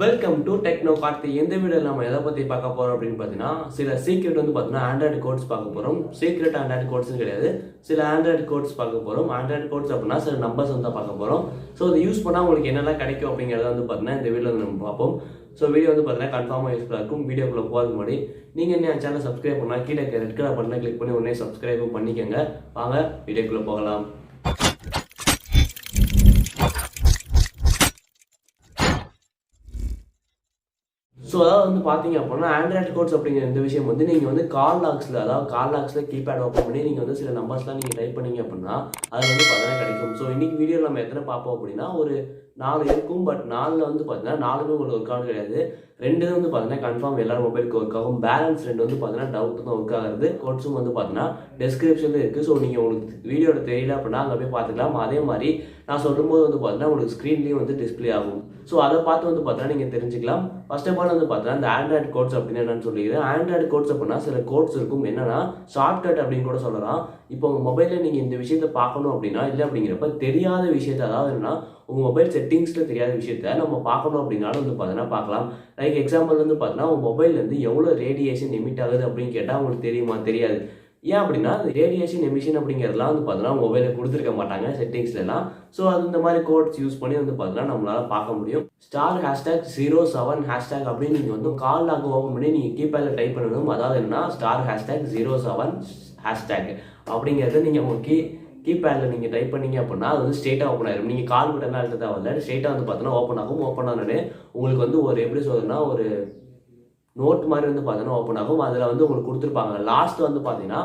Welcome to techno Karthi. இந்த வீடியோவில் நம்ம எதை பற்றி பார்க்க போகிறோம் அப்படின்னு பார்த்தீங்கன்னா, சில சீக்ரெட் பார்த்தீங்கன்னா ஆண்ட்ராய்டு கோட்ஸ் பார்க்க போகிறோம். சீக்ரெட் ஆண்ட்ராய்டு கோட்ஸ்னு கிடையாது, சில ஆண்ட்ராய்டு கோட்ஸ் பார்க்க போகிறோம். ஆண்ட்ராய்டு கோட்ஸ் அப்படின்னா சில நம்பர்ஸ் தான் பார்க்க போகிறோம். ஸோ அதை யூஸ் பண்ணால் உங்களுக்கு என்னெல்லாம் கிடைக்கும் அப்படிங்கிறத பார்த்தீங்கன்னா இந்த வீடியோவில் நம்ம பார்ப்போம். ஸோ வீடியோ பார்த்தீங்கன்னா கன்ஃபார்மாக யூஸ்ஃபுல்லாக இருக்கும். வீடியோக்குள்ளே போகிறதுக்கு முன்னாடி நீங்கள் என்ன சேனல் சப்ஸ்கிரைப் பண்ணால் கீழே ரெட் கலர் பட்டனை கிளிக் பண்ணி உடனே சப்ஸ்கிரைபும் பண்ணிக்கோங்க. வாங்க வீடியோக்குள்ளே போகலாம். ஸோ அதாவது பார்த்தீங்க அப்படின்னா ஆண்ட்ராய்டு கோட்ஸ் அப்படிங்கிற இந்த விஷயம் நீங்கள் கால் லாக்ஸில் கீபேட் ஓப்பன் பண்ணி நீங்கள் சில நம்பர்ஸ்லாம் நீங்கள் டைப் பண்ணீங்க அப்படின்னா அது பார்த்தீங்கன்னா கிடைக்கும். ஸோ இன்றைக்கி வீடியோவில் நம்ம எத்தனை பார்ப்போம் அப்படின்னா ஒரு 4 இருக்கும். பட் 4ல் பார்த்தீங்கன்னா 4மே உங்களுக்கு ஒர்க் ஆகும் கிடையாது. 2 பார்த்தீங்கன்னா கன்ஃபார்ம் எல்லாரும் மொபைலுக்கு ஒர்க் ஆகும். பேலன்ஸ் 2 பார்த்தீங்கன்னா டவுட் தான் ஒர்க் ஆகுறது. கோட்ஸும் பார்த்தீங்கன்னா டெஸ்கிரிப்ஷனில் இருக்குது. ஸோ நீங்கள் உங்களுக்கு வீடியோட தெரியல அப்படின்னா அங்கே போய் பார்த்துக்கலாம். அதே மாதிரி நான் சொல்லும்போது பார்த்தீங்கன்னா உங்களுக்கு ஸ்க்ரீன்லேயும் டிஸ்பிளே ஆகும். ஸோ அதை பார்த்து பார்த்தீங்கன்னா நீங்கள் தெரிஞ்சுக்கலாம். ஃபர்ஸ்ட் ஆஃப் ஆல் பார்த்தீங்கன்னா இந்த ஆண்ட்ராய்டு கோட்ஸ் அப்படின்னு என்னன்னு சொல்லிக்கிறேன். ஆண்ட்ராய்டு கோட்ஸ் அப்படின்னா சில கோட்ஸ் இருக்கும். என்னன்னா ஷார்ட்கட் அப்படின்னு கூட சொல்லலாம். இப்போ உங்கள் மொபைலில் நீங்கள் இந்த விஷயத்தை பார்க்கணும் அப்படின்னா இல்லை அப்படிங்கிறப்ப தெரியாத விஷயத்தை, அதாவது என்னன்னா உங்கள் மொபைல் செட்டிங்ஸில் தெரியாத விஷயத்த நம்ம பார்க்கணும் அப்படின்னாலும் பார்த்தீங்கன்னா பார்க்கலாம். லைக் எக்ஸாம்பிள் பார்த்தீங்கன்னா உங்கள் மொபைல்லேருந்து எவ்வளோ ரேடியேஷன் எமிட் ஆகுது அப்படின்னு கேட்டால் உங்களுக்கு தெரியுமா? தெரியாது. ஏன் அப்படின்னா ரேடியேஷன் எமிஷன் அப்படிங்கிறதுலாம் பார்த்தீங்கன்னா மொபைலில் கொடுத்துருக்க மாட்டாங்க செட்டிங்ஸ்லாம். ஸோ அது இந்த மாதிரி கோட்ஸ் யூஸ் பண்ணி பார்த்தீங்கன்னா நம்மளால் பார்க்க முடியும். *#07# அப்படின்னு நீங்கள் கால் லாக் ஓப்பன் பண்ணி நீங்கள் கீபேடில் டைப் பண்ணணும். அதாவது என்ன *#07# அப்படிங்கிறத நீங்கள் உங்கள் கீபேடில் நீங்கள் டைப் பண்ணீங்க அப்படின்னா அது ஸ்ட்ரெயிட்டாக ஓப்பன் ஆயிடும். நீங்கள் கால் பட்டன்லாம் எடுத்து தேவையில்ல, ஸ்ட்ரெயிட்டாக பார்த்தீங்கன்னா ஓப்பன் ஆகும். ஓப்பன் ஆனோடனே உங்களுக்கு ஒரு எப்படி சொல்றதுன்னா ஒரு நோட் மாதிரி பார்த்தீங்கன்னா ஓப்பன் ஆகும். அதில் உங்களுக்கு கொடுத்துருப்பாங்க. லாஸ்ட் பார்த்தீங்கன்னா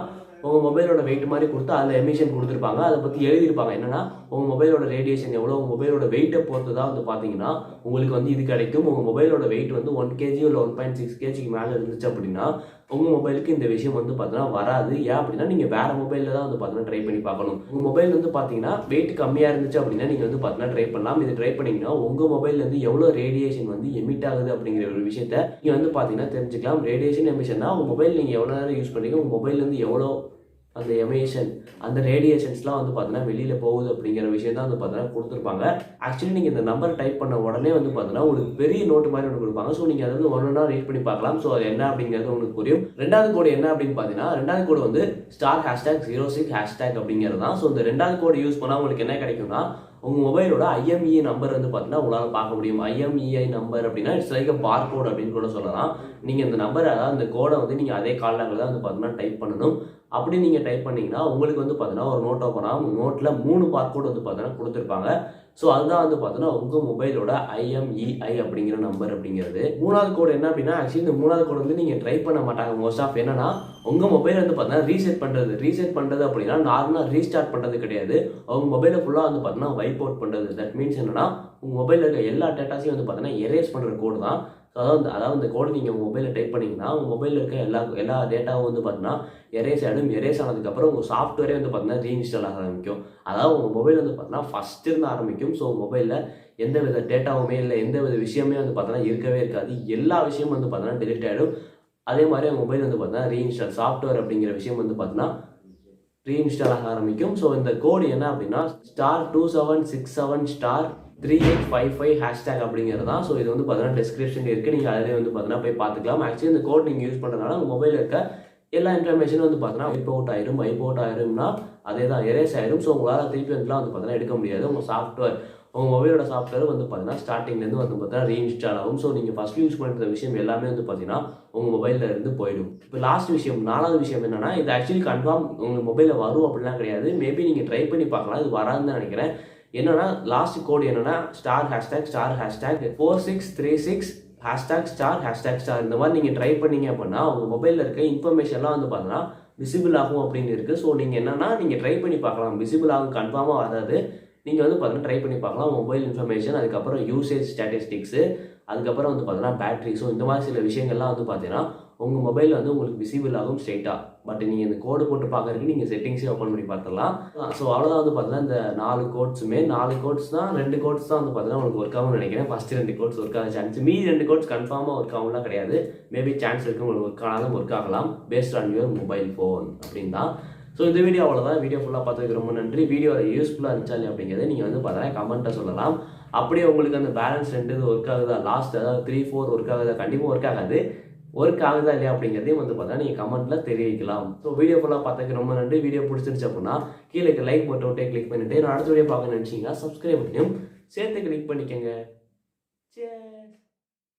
உங்கள் மொபைலோட வெயிட் மாதிரி கொடுத்து அதில் எமிஷன் கொடுத்துருப்பாங்க. அதை பற்றி எழுதியிருப்பாங்க. என்னன்னா உங்கள் மொபைலோட ரேடியேஷன் எவ்வளோ, உங்கள் மொபைலோட வெயிட்டை பொறுத்து தான் பார்த்தீங்கன்னா உங்களுக்கு இது கிடைக்கும். உங்கள் மொபைலோட வெயிட் 1 kg இல்லை 1.6 kgக்கு மேலே இருந்துச்சு அப்படின்னா உங்கள் மொபைலுக்கு இந்த விஷயம் பார்த்தீங்கன்னா வராது. ஏன் அப்படின்னா நீங்கள் வேறு மொபைலில் தான் பார்த்தீங்கன்னா ட்ரை பண்ணி பார்க்கணும். உங்கள் மொபைல் பார்த்தீங்கன்னா வெயிட் கம்மியாக இருந்துச்சு அப்படின்னா நீங்கள் பார்த்தீங்கன்னா ட்ரை பண்ணலாம். இது ட்ரை பண்ணிங்கன்னா உங்கள் மொபைல்லேருந்து எவ்வளோ ரேடியேஷன் எமிட் ஆகுது அப்படிங்கிற ஒரு விஷயத்தை நீங்கள் பார்த்தீங்கன்னா தெரிஞ்சுக்கலாம். ரேடியேஷன் எமிஷன்னா உங்கள் மொபைல் நீங்கள் எவ்வளோ நேரம் யூஸ் பண்ணுறீங்க, உங்கள் மொபைல்லேருந்து எவ்வளோ அந்த எமிஷன் அந்த ரேடியேஷன்ஸ்லாம் பார்த்தீங்கன்னா வெளியில் போகுது அப்படிங்கிற விஷயம் தான் பார்த்தீங்கன்னா கொடுத்துருப்பாங்க. ஆக்சுவலி நீங்கள் இந்த நம்பர் டைப் பண்ண உடனே பார்த்தீங்கன்னா உங்களுக்கு பெரிய நோட்டு மாதிரி ஒன்று கொடுப்பாங்க. ஸோ நீங்கள் அதை ஒன்றா ரீட் பண்ணி பார்க்கலாம். ஸோ அது என்ன அப்படிங்கிறது உங்களுக்கு புரியும். ரெண்டாவது கோடு என்ன அப்படின்னு பார்த்தீங்கன்னா ரெண்டாவது கோடு *#06# அப்படிங்கிறது தான். ஸோ இந்த ரெண்டாவது கோடு யூஸ் பண்ணால் உங்களுக்கு என்ன கிடைக்கும்னா உங்கள் மொபைலோட IMEI நம்பர் பார்த்தீங்கன்னா உங்களால் பார்க்க முடியும். IMEI நம்பர் அப்படின்னா இட்ஸ் லைக் பார் கோட் அப்படின்னு கூட சொல்லலாம். நீங்கள் இந்த நம்பர், அதாவது இந்த கோடை நீங்கள் அதே கால்டாங்கில் தான் பார்த்தீங்கன்னா டைப் பண்ணணும். அப்படி நீங்கள் டைப் பண்ணிங்கன்னா உங்களுக்கு பார்த்தீங்கன்னா ஒரு நோட் ஓப்பன் ஆகும். நோட்டில் 3 பார்கோட் பார்த்தீங்கன்னா கொடுத்துருப்பாங்க. ஸோ அதுதான் பார்த்தீங்கன்னா உங்கள் மொபைலோட IMEI அப்படிங்கிற நம்பர் அப்படிங்கிறது. மூணாவது கோடு என்ன அப்படின்னா ஆக்சுவலி இந்த மூணாவது கோடு நீங்கள் ட்ரை பண்ண மாட்டாங்க மோஸ்ட் ஆஃப். என்னன்னா உங்கள் மொபைல் பார்த்தீங்கன்னா ரீசெட் பண்ணுறது அப்படின்னா நார்மலாக ரீஸ்டார்ட் பண்ணுறது கிடையாது. அவங்க மொபைலை ஃபுல்லாக பார்த்தீங்கன்னா வைப் அவுட் பண்ணுறது. தட் மீன்ஸ் என்னன்னா உங்கள் மொபைலில் இருக்க எல்லா டேட்டாஸையும் பார்த்தீங்கன்னா எரேஸ் பண்ணுற கோடு தான். ஸோ அதாவது இந்த கோடு நீங்கள் உங்கள் மொபைலில் டைப் பண்ணிங்கன்னா உங்கள் மொபைலில் இருக்க எல்லா டேட்டாவும் பார்த்தீங்கன்னா எரேஸ் ஆகிடும். எரேஸ் ஆனதுக்கப்புறம் உங்கள் சாஃப்ட்வேரே பார்த்தீங்கன்னா ரீஇன்ஸ்டால் ஆக ஆரம்பிக்கும். அதாவது உங்கள் மொபைல் பார்த்தீங்கன்னா ஃபஸ்ட் இருந்து ஆரம்பிக்கும். ஸோ மொபைலில் எந்த வித டேட்டாவுமே இல்லை, எந்த வித விஷயமே பார்த்தீங்கன்னா இருக்கவே இருக்காது. எல்லா விஷயமும் பார்த்தீங்கன்னா டெலிட் ஆகிடும். அதே மாதிரி உங்கள் மொபைல் பார்த்தீங்கன்னா ரீஇன்ஸ்டால் சாஃப்ட்வேர் அப்படிங்கிற விஷயம் பார்த்தீங்கன்னா ரீஇன்ஸ்டால் ஆக ஆரம்பிக்கும். ஸோ இந்த கோடு என்ன அப்படின்னா *2767*3855# அப்படிங்கிறது தான். ஸோ இது பார்த்தீங்கன்னா டிஸ்கிரிப்ஷன் இருக்குது. நீங்கள் அதிலே பார்த்தீங்கன்னா போய் பார்த்துக்கலாம். ஆக்சுவலி இந்த கோட் நீங்கள் யூஸ் பண்ணுறதுனால உங்கள் மொபைலில் இருக்க எல்லா இன்ஃபர்மேஷனும் பார்த்தீங்கன்னா வைப் அவுட் ஆயிரும்னா அதே தான் எரேஸ் ஆயிடும். ஸோ உங்களால் திருப்பி பார்த்தீங்கன்னா எடுக்க முடியாது. உங்கள் சாஃப்ட்வேர், உங்கள் மொபைலோட சாஃப்ட்வேர் பார்த்தீங்கன்னா ஸ்டார்டிங்லேருந்து பார்த்தீங்கன்னா ரீஇன்ஸ்டால் ஆகும். ஸோ நீங்கள் ஃபஸ்ட் யூஸ் பண்ணுற விஷயம் எல்லாமே பார்த்தீங்கன்னா உங்கள் மொபைலில் இருந்து போயிடும். இப்போ லாஸ்ட் விஷயம், 4வது விஷயம் என்னன்னா இது ஆக்சுவலி கன்ஃபார்ம் உங்கள் மொபைலில் வரும் அப்படிலாம் கிடையாது. மேபி நீங்கள் ட்ரை பண்ணி பார்க்கலாம். இது வராதுன்னு தான் நினைக்கிறேன். என்னன்னா லாஸ்ட் கோடு என்னன்னா *#*4636# இந்த மாதிரி நீங்கள் ட்ரை பண்ணீங்க அப்படின்னா உங்கள் மொபைலில் இருக்க இன்ஃபர்மேஷன்லாம் பார்த்தீங்கன்னா விசிபிள் ஆகும் அப்படின்னு இருக்குது. ஸோ நீங்கள் என்னன்னா நீங்கள் ட்ரை பண்ணி பார்க்கலாம். விசிபிள் ஆகும் கன்ஃபார்மாக வராது. நீங்கள் பார்த்தீங்கன்னா ட்ரை பண்ணி பார்க்கலாம். மொபைல் இன்ஃபர்மேஷன், அதுக்கப்புறம் யூசேஜ் ஸ்டாட்டிஸ்டிக்ஸு, அதுக்கப்புறம் பார்த்தீங்கன்னா பேட்டரி. ஸோ இந்த மாதிரி சில விஷயங்கள்லாம் பார்த்தீங்கன்னா உங்கள் மொபைலில் உங்களுக்கு விசிபிள் ஆகும் ஸ்ட்ரெயிட்டாக. பட் நீங்கள் இந்த கோடு போட்டு பார்க்கறதுக்கு நீங்கள் செட்டிங்ஸே ஓப்பன் பண்ணி பார்த்துடலாம். ஸோ அவ்வளோதான் பார்த்தீங்கன்னா இந்த 4 கோட்ஸுமே. 4 கோட்ஸ் தான், 2 கோட்ஸ் தான் பார்த்தீங்கன்னா உங்களுக்கு ஒர்க் ஆகும்னு நினைக்கிறேன். ஃபஸ்ட்டு 2 கோட்ஸ் ஒர்க் ஆக சான்ஸ், மீதி 2 கோட்ஸ் கன்ஃபார்மாக ஒர்க் ஆகும்லாம் கிடையாது. மேபி சான்ஸ் இருக்குது உங்களுக்கு ஒர்க் ஆனாலும் ஒர்க் ஆகலாம். Based on your mobile phone அப்படின்னு தான். ஸோ இந்த வீடியோ அவ்வளோதான். வீடியோ ஃபுல்லாக பார்த்ததுக்கு ரொம்ப நன்றி. வீடியோ யூஸ்ஃபுல்லாக இருந்துச்சாலே அப்படிங்கிறத நீங்கள் பார்த்தீங்கன்னா கமெண்ட்டை சொல்லலாம். அப்படியே உங்களுக்கு அந்த பேலன்ஸ் 2 இது ஒர்க் ஆகுதா, லாஸ்ட் அதாவது 3, 4 ஒர்க் ஆகுதா, கண்டிப்பாக ஒர்க் ஆகாது. ஒர்க் ஆகுதா இல்லையா அப்படிங்கிறதையும் வந்து பார்த்தா நீங்கள் கமெண்ட்டில் தெரிவிக்கலாம். ஸோ வீடியோ ஃபுல்லாக பார்த்ததுக்கு ரொம்ப நன்றி. வீடியோ பிடிச்சிருந்துச்சு அப்படின்னா கீழே லைக் பட்டன் விட்டு கிளிக் பண்ணிட்டு நான் அடுத்த வீடியோ பார்க்க நினச்சிங்கன்னா சப்ஸ்கிரைப் பண்ணியும் சேர்த்து கிளிக் பண்ணிக்கோங்க. Cheers.